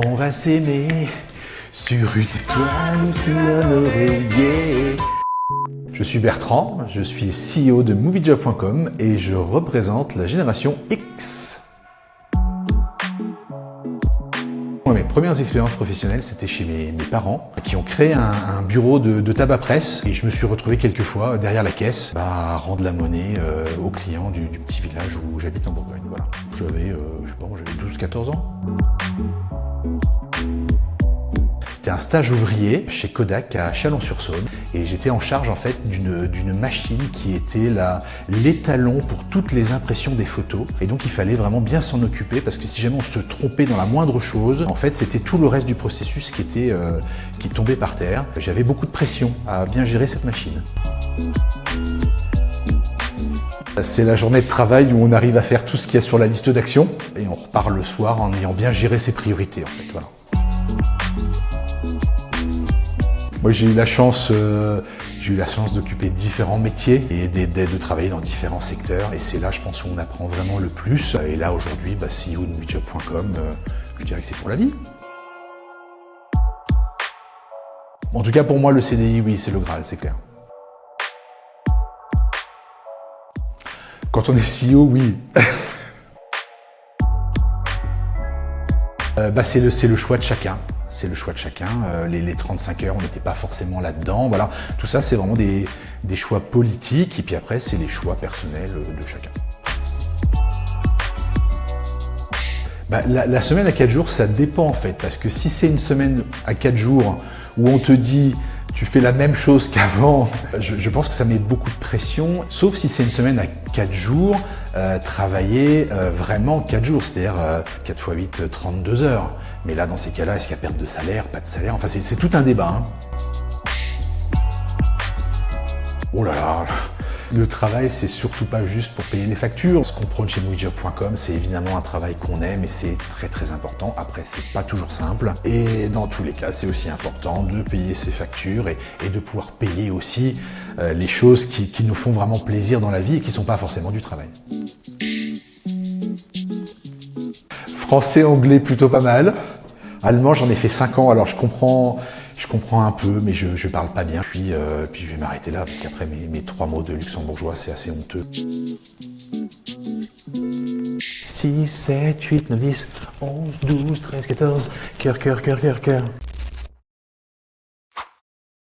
On va s'aimer sur une étoile sous un oreiller. Je suis Bertrand, je suis CEO de Moviejob.com et je représente la génération X. Mes premières expériences professionnelles, c'était chez mes parents qui ont créé un bureau de tabac presse et je me suis retrouvé quelquefois derrière la caisse à rendre la monnaie aux clients du petit village où j'habite en Bourgogne. Voilà. J'avais, j'avais 12-14 ans. C'était un stage ouvrier chez Kodak à Chalon-sur-Saône et j'étais en charge en fait d'une machine qui était l'étalon pour toutes les impressions des photos et donc il fallait vraiment bien s'en occuper parce que si jamais on se trompait dans la moindre chose, en fait c'était tout le reste du processus qui tombait par terre. J'avais beaucoup de pression à bien gérer cette machine. C'est la journée de travail où on arrive à faire tout ce qu'il y a sur la liste d'actions et on repart le soir en ayant bien géré ses priorités en fait. Voilà. Moi, j'ai eu la chance d'occuper différents métiers et de travailler dans différents secteurs. Et c'est là, je pense, où on apprend vraiment le plus. Et là, aujourd'hui, CEO de Moviejob.com, je dirais que c'est pour la vie. En tout cas, pour moi, le CDI, oui, c'est le Graal, c'est clair. Quand on est CEO, oui. C'est le choix de chacun. C'est le choix de chacun. Les 35 heures, on n'était pas forcément là-dedans. Voilà. Tout ça, c'est vraiment des choix politiques. Et puis après, c'est les choix personnels de chacun. La semaine à 4 jours, ça dépend en fait. Parce que si c'est une semaine à 4 jours où on te dit tu fais la même chose qu'avant, je pense que ça met beaucoup de pression. Sauf si c'est une semaine à 4 jours, travailler vraiment 4 jours, c'est-à-dire 4 x 8, 32 heures. Mais là, dans ces cas-là, est-ce qu'il y a perte de salaire, pas de salaire? Enfin, c'est tout un débat. Oh là là, le travail, c'est surtout pas juste pour payer les factures. Ce qu'on prône chez Moviejob.com, c'est évidemment un travail qu'on aime et c'est très très important. Après, c'est pas toujours simple. Et dans tous les cas, c'est aussi important de payer ses factures et de pouvoir payer aussi les choses qui nous font vraiment plaisir dans la vie et qui sont pas forcément du travail. Français, anglais, plutôt pas mal. Allemand, j'en ai fait 5 ans, alors je comprends un peu, mais je parle pas bien. Puis je vais m'arrêter là, parce qu'après mes 3 mots de luxembourgeois, c'est assez honteux. 6, 7, 8, 9, 10, 11, 12, 13, 14, cœur, cœur, cœur, cœur, cœur.